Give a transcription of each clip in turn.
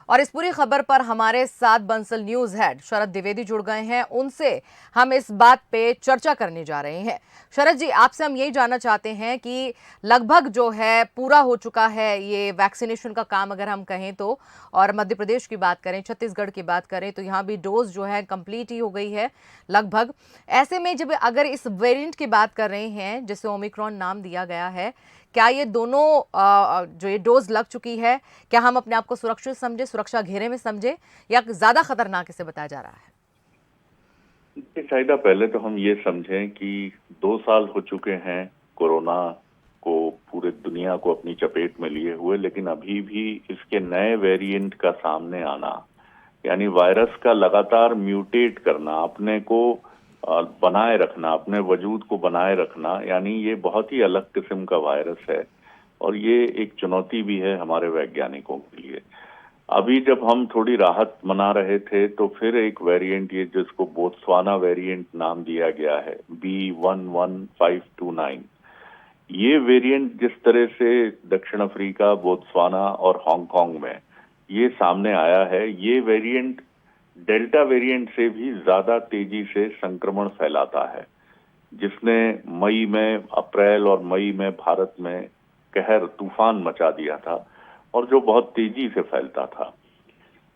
और इस पूरी खबर पर हमारे साथ बंसल न्यूज हेड शरद द्विवेदी जुड़ गए हैं। उनसे हम इस बात पे चर्चा करने जा रहे हैं। शरद जी, आपसे हम यही जानना चाहते हैं कि लगभग जो है पूरा हो चुका है ये वैक्सीनेशन का काम, अगर हम कहें तो, और मध्य प्रदेश की बात करें, छत्तीसगढ़ की बात करें तो यहाँ भी डोज जो है कंप्लीट ही हो गई है लगभग। ऐसे में जब अगर इस वेरिएंट की बात कर रहे हैं जिसे ओमिक्रॉन नाम दिया गया है, क्या ये दोनों जो ये डोज लग चुकी है, क्या हम अपने आप को सुरक्षित समझे, सुरक्षा घेरे में समझे, या ज्यादा खतरनाक इसे बताया जा रहा है? शायदा पहले तो हम ये समझें कि 2 साल हो चुके हैं कोरोना को पूरे दुनिया को अपनी चपेट में लिए हुए, लेकिन अभी भी इसके नए वेरिएंट का सामने आना, यानी वायरस का लगातार म्यूटेट करना, अपने को बनाए रखना, अपने वजूद को बनाए रखना, यानी ये बहुत ही अलग किस्म का वायरस है और ये एक चुनौती भी है हमारे वैज्ञानिकों के लिए। अभी जब हम थोड़ी राहत मना रहे थे तो फिर एक वेरिएंट, ये जिसको बोत्सवाना वेरिएंट नाम दिया गया है, B11529, ये वेरिएंट जिस तरह से दक्षिण अफ्रीका, बोत्सवाना और हांगकांग में ये सामने आया है, ये वेरिएंट डेल्टा वेरिएंट से भी ज्यादा तेजी से संक्रमण फैलाता है, जिसने अप्रैल और मई में भारत में कहर तूफान मचा दिया था और जो बहुत तेजी से फैलता था।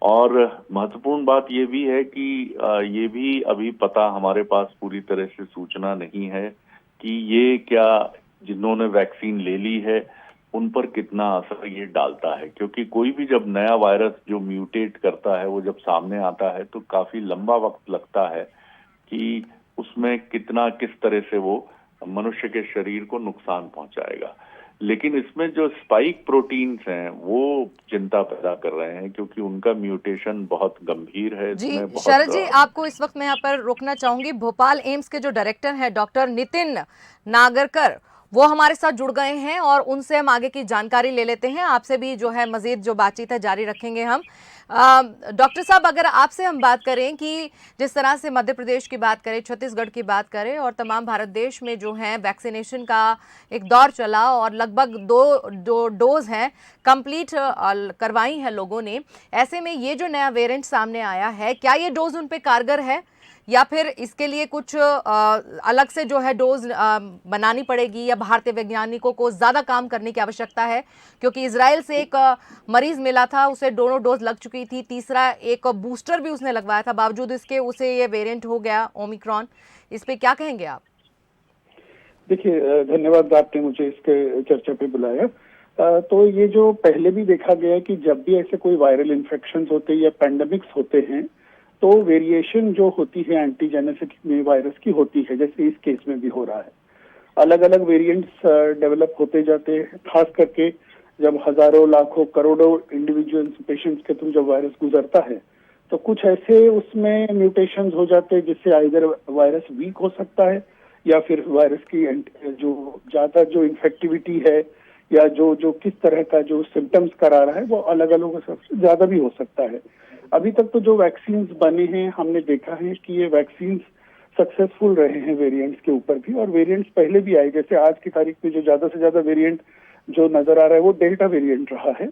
और महत्वपूर्ण बात ये भी है कि ये भी अभी पता हमारे पास पूरी तरह से सूचना नहीं है कि ये क्या जिन्होंने वैक्सीन ले ली है उन पर कितना असर ये डालता है, क्योंकि कोई भी जब नया वायरस जो म्यूटेट करता है वो जब सामने आता है तो काफी लंबा वक्त लगता है कि उसमें किस तरह से वो मनुष्य के शरीर को नुकसान पहुंचाएगा। लेकिन इसमें जो स्पाइक प्रोटीन्स हैं वो चिंता पैदा कर रहे हैं, क्योंकि उनका म्यूटेशन बहुत गंभीर है। जी इसमें शरद जी, आपको इस वक्त मैं यहाँ पर रोकना चाहूंगी। भोपाल एम्स के जो डायरेक्टर हैं डॉक्टर नितिन नागरकर, वो हमारे साथ जुड़ गए हैं और उनसे हम आगे की जानकारी ले लेते हैं। आपसे भी जो है मजीद जो बातचीत है जारी रखेंगे हम। डॉक्टर साहब, अगर आपसे हम बात करें कि जिस तरह से मध्य प्रदेश की बात करें, छत्तीसगढ़ की बात करें और तमाम भारत देश में जो है वैक्सीनेशन का एक दौर चला और लगभग दो डोज हैं कंप्लीट करवाई है लोगों ने, ऐसे में ये जो नया वेरिएंट सामने आया है, क्या ये डोज उन पे कारगर है या फिर इसके लिए कुछ अलग से जो है डोज बनानी पड़ेगी, या भारतीय वैज्ञानिकों को ज्यादा काम करने की आवश्यकता है? क्योंकि इजराइल से एक मरीज मिला था, उसे दोनों डोज लग चुकी थी, तीसरा एक बूस्टर भी उसने लगवाया था, बावजूद इसके उसे ये वेरिएंट हो गया ओमिक्रॉन। इस पे क्या कहेंगे आप? देखिए, धन्यवाद आपने मुझे इसके चर्चा पे बुलाया। तो ये जो पहले भी देखा गया है कि जब भी ऐसे कोई वायरल इन्फेक्शन होते हैं या पैंडेमिक्स होते हैं तो वेरिएशन जो होती है एंटीजेनेसिटी वायरस की होती है, जैसे इस केस में भी हो रहा है। अलग अलग वेरिएंट्स डेवलप होते जाते हैं, खास करके जब हजारों लाखों करोड़ों इंडिविजुअल्स पेशेंट्स के थ्रू जब वायरस गुजरता है तो कुछ ऐसे उसमें म्यूटेशंस हो जाते हैं जिससे आइदर वायरस वीक हो सकता है या फिर वायरस की जो ज्यादा जो इन्फेक्टिविटी है या जो जो किस तरह का जो सिम्टम्स करा रहा है वो अलग अलग सबसे ज्यादा भी हो सकता है। अभी तक तो जो वैक्सीन बने हैं हमने देखा है कि ये वैक्सीन सक्सेसफुल रहे हैं वेरिएंट्स के ऊपर भी, और वेरिएंट्स पहले भी आए। जैसे आज की तारीख में जो ज्यादा से ज्यादा वेरिएंट जो नजर आ रहा है वो डेल्टा वेरिएंट रहा है।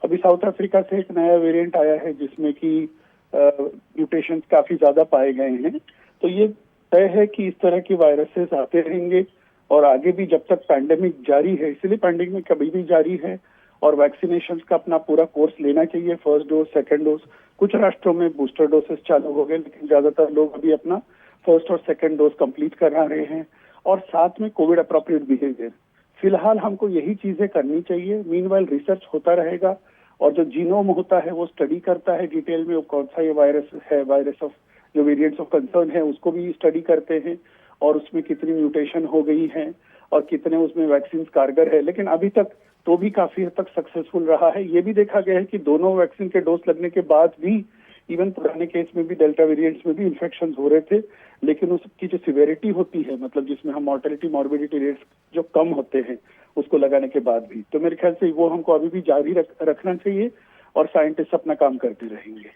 अभी साउथ अफ्रीका से एक नया वेरिएंट आया है जिसमें कि म्यूटेशंस काफी ज्यादा पाए गए हैं। तो ये तय है कि इस तरह के वायरसेस आते रहेंगे और आगे भी जब तक पैंडेमिक जारी है, इसलिए पैंडेमिक कभी भी जारी है और वैक्सीनेशन का अपना पूरा कोर्स लेना चाहिए, फर्स्ट डोज, सेकंड डोज। कुछ राष्ट्रों में बूस्टर डोसेस चालू हो गए, लेकिन ज्यादातर लोग अभी अपना फर्स्ट और सेकंड डोज कंप्लीट करा रहे हैं, और साथ में कोविड अप्रोप्रिएट बिहेवियर। फिलहाल हमको यही चीजें करनी चाहिए। मीनवाइल रिसर्च होता रहेगा और जो जीनोम होता है वो स्टडी करता है डिटेल में, वो कौन सा ये वायरस है, वायरस ऑफ जो वेरिएंट्स ऑफ कंसर्न है उसको भी स्टडी करते हैं और उसमें कितनी म्यूटेशन हो गई है और कितने उसमें वैक्सीन कारगर है। लेकिन अभी तक तो भी काफी हद तक सक्सेसफुल रहा है। ये भी देखा गया है कि दोनों वैक्सीन के डोज लगने के बाद भी इवन पुराने केस में भी डेल्टा वेरिएंट्स में भी इन्फेक्शन हो रहे थे, लेकिन उसकी जो सिवेरिटी होती है, मतलब जिसमें हम मॉर्टेलिटी मॉर्बिडिटी रेट्स जो कम होते हैं उसको लगाने के बाद भी, तो मेरे ख्याल से वो हमको अभी भी जारी रखना चाहिए और साइंटिस्ट अपना काम करते रहेंगे।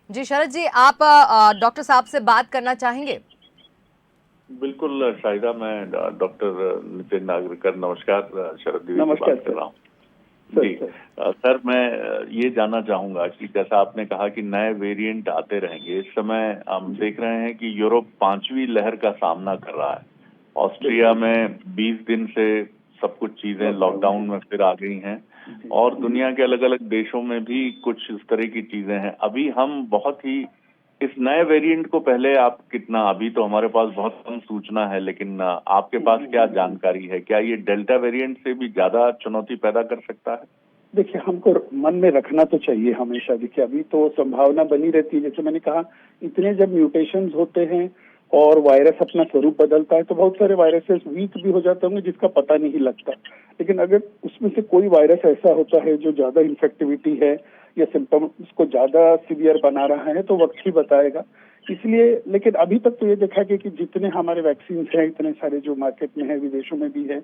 जी शरद जी, आप डॉक्टर साहब से बात करना चाहेंगे? बिल्कुल शाहिदा, मैं डॉक्टर नितिन नागरकर, नमस्कार, शरद द्विवेदी बात कर रहा हूँ। जी, सर मैं ये जानना चाहूंगा कि जैसा आपने कहा कि नए वेरिएंट आते रहेंगे, इस समय हम देख रहे हैं कि यूरोप 5वीं लहर का सामना कर रहा है। ऑस्ट्रिया में 20 दिन से सब कुछ चीजें लॉकडाउन में फिर आ गई हैं और दुनिया के अलग अलग देशों में भी कुछ इस तरह की चीजें हैं। अभी हम बहुत ही इस नए वेरिएंट को पहले आप कितना, अभी तो हमारे पास बहुत कम सूचना है, लेकिन आपके पास क्या जानकारी है? क्या ये डेल्टा वेरिएंट से भी ज्यादा चुनौती पैदा कर सकता है? देखिए, हमको मन में रखना तो चाहिए हमेशा। देखिए, अभी तो संभावना बनी रहती है, जैसे मैंने कहा, इतने जब म्यूटेशंस होते हैं और वायरस अपना स्वरूप बदलता है तो बहुत सारे वायरसेस वीक भी हो जाते होंगे जिसका पता नहीं लगता। लेकिन अगर उसमें से कोई वायरस ऐसा होता है जो ज्यादा इन्फेक्टिविटी है या सिम्टम्स को ज्यादा सीवियर बना रहा है तो वक्त ही बताएगा। इसलिए, लेकिन अभी तक तो ये देखा गया कि जितने हमारे वैक्सीन हैं, इतने सारे जो मार्केट में है, विदेशों में भी है,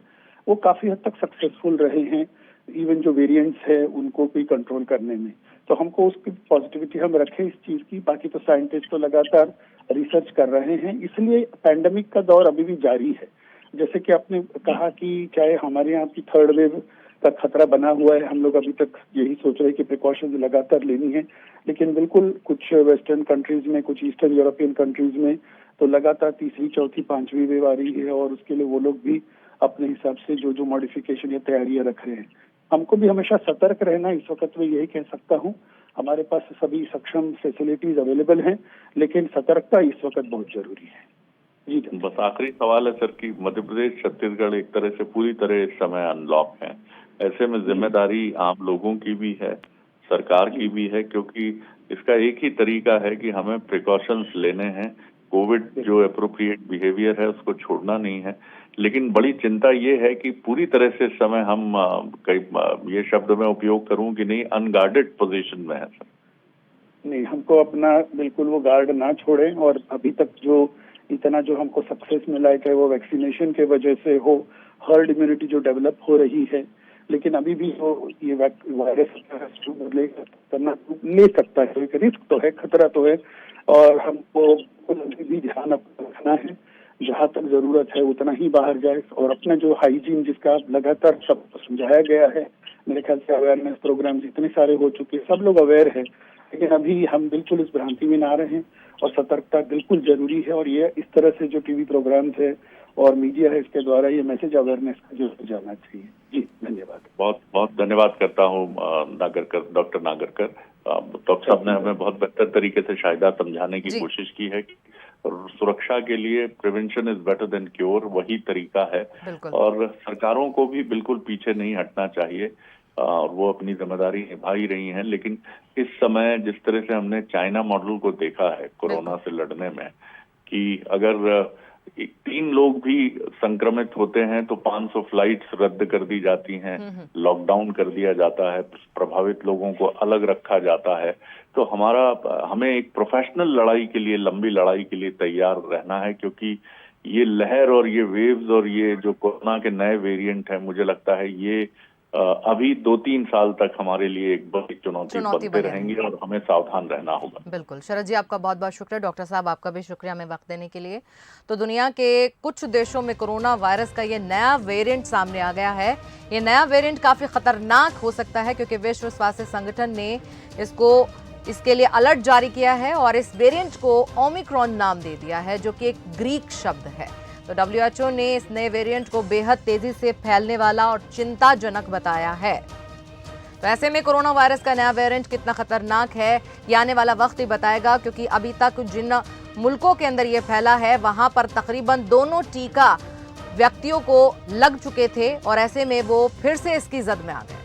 वो काफी हद तक सक्सेसफुल रहे हैं, इवन जो वेरिएंट्स है उनको भी कंट्रोल करने में। तो हमको उसकी पॉजिटिविटी हम रखें इस चीज की। बाकी तो साइंटिस्ट तो लगातार रिसर्च कर रहे हैं, इसलिए पैंडेमिक का दौर अभी भी जारी है। जैसे कि आपने कहा कि चाहे हमारे यहाँ की थर्ड वेव का खतरा बना हुआ है, हम लोग अभी तक यही सोच रहे हैं कि प्रिकॉशंस लगातार लेनी है, लेकिन बिल्कुल कुछ वेस्टर्न कंट्रीज में, कुछ ईस्टर्न यूरोपियन कंट्रीज में तो लगातार तीसरी, चौथी, 5वीं वेव आ रही है और उसके लिए वो लोग भी अपने हिसाब से जो जो मॉडिफिकेशन या तैयारियां रख रहे हैं। हमको भी हमेशा सतर्क रहना, इस वक्त में यही कह सकता हूँ। हमारे पास सभी सक्षम फैसिलिटीज अवेलेबल हैं, लेकिन सतर्कता इस वक्त बहुत जरूरी है। जी बस आखिरी सवाल है सर कि मध्य प्रदेश, छत्तीसगढ़ एक तरह से पूरी तरह इस समय अनलॉक है। ऐसे में जिम्मेदारी आम लोगों की भी है, सरकार की भी है, क्योंकि इसका एक ही तरीका है कि हमें प्रिकॉशंस लेने हैं। कोविड जो एप्रोप्रिएट बिहेवियर है उसको छोड़ना नहीं है। लेकिन बड़ी चिंता ये है कि पूरी तरह से इस समय हम ये शब्द में उपयोग करूं कि नहीं, अनगार्डेड पोजीशन में है सर। नहीं, हमको अपना बिल्कुल वो गार्ड ना छोड़ें। और अभी तक जो इतना जो हमको सक्सेस मिला है, चाहे वो वैक्सीनेशन के वजह से हो, हर्ड इम्यूनिटी जो डेवलप हो रही है, लेकिन अभी भी वो ये वायरस करना ले सकता है, एक रिस्क तो है, खतरा तो है, और हमको अभी भी ध्यान रखना है। जहाँ तक जरूरत है उतना ही बाहर जाए और अपना जो हाइजीन, जिसका लगातार सब समझाया गया है, मेरे ख्याल से अवेयरनेस प्रोग्राम इतने सारे हो चुके हैं, सब लोग अवेयर है, लेकिन अभी हम बिल्कुल इस भ्रांति में ना रहें और सतर्कता बिल्कुल जरूरी है। और ये इस तरह से जो टीवी प्रोग्राम्स है और मीडिया है, इसके द्वारा ये मैसेज अवेयरनेस का जो जाना चाहिए। जी धन्यवाद। बहुत बहुत धन्यवाद करता हूँ नागरकर, डॉक्टर नागरकर। डॉक्टर साहब ने हमें बहुत बेहतर तरीके से शायद समझाने की कोशिश की है कि सुरक्षा के लिए prevention is better than cure, वही तरीका है। और सरकारों को भी बिल्कुल पीछे नहीं हटना चाहिए और वो अपनी जिम्मेदारी निभा ही रही हैं। लेकिन इस समय जिस तरह से हमने चाइना मॉडल को देखा है कोरोना से लड़ने में, कि अगर 3 लोग भी संक्रमित होते हैं तो 500 फ्लाइट्स रद्द कर दी जाती हैं, लॉकडाउन कर दिया जाता है, प्रभावित लोगों को अलग रखा जाता है। तो हमें एक प्रोफेशनल लड़ाई के लिए, लंबी लड़ाई के लिए तैयार रहना है, क्योंकि ये लहर और ये वेव्स और ये जो कोरोना के नए वेरिएंट हैं, मुझे लगता है ये अभी 2-3 साल तक हमारे लिए एक बड़ी चुनौती बनते रहेंगी और हमें सावधान रहना होगा। बिल्कुल शरद जी, आपका बहुत बहुत शुक्रिया। डॉक्टर साहब, आपका भी शुक्रिया हमें वक्त देने के लिए। तो दुनिया के कुछ देशों में कोरोना वायरस का ये नया वेरिएंट सामने आ गया है। ये नया वेरिएंट काफी खतरनाक हो सकता है, क्योंकि विश्व स्वास्थ्य संगठन ने इसके लिए अलर्ट जारी किया है और इस वेरिएंट को ओमिक्रॉन नाम दे दिया है, जो कि एक ग्रीक शब्द है। तो WHO ने इस नए वेरिएंट को बेहद तेजी से फैलने वाला और चिंताजनक बताया है। तो ऐसे में कोरोना वायरस का नया वेरिएंट कितना खतरनाक है, ये आने वाला वक्त ही बताएगा, क्योंकि अभी तक जिन मुल्कों के अंदर ये फैला है वहां पर तकरीबन दोनों टीका व्यक्तियों को लग चुके थे और ऐसे में वो फिर से इसकी जद में आ गए।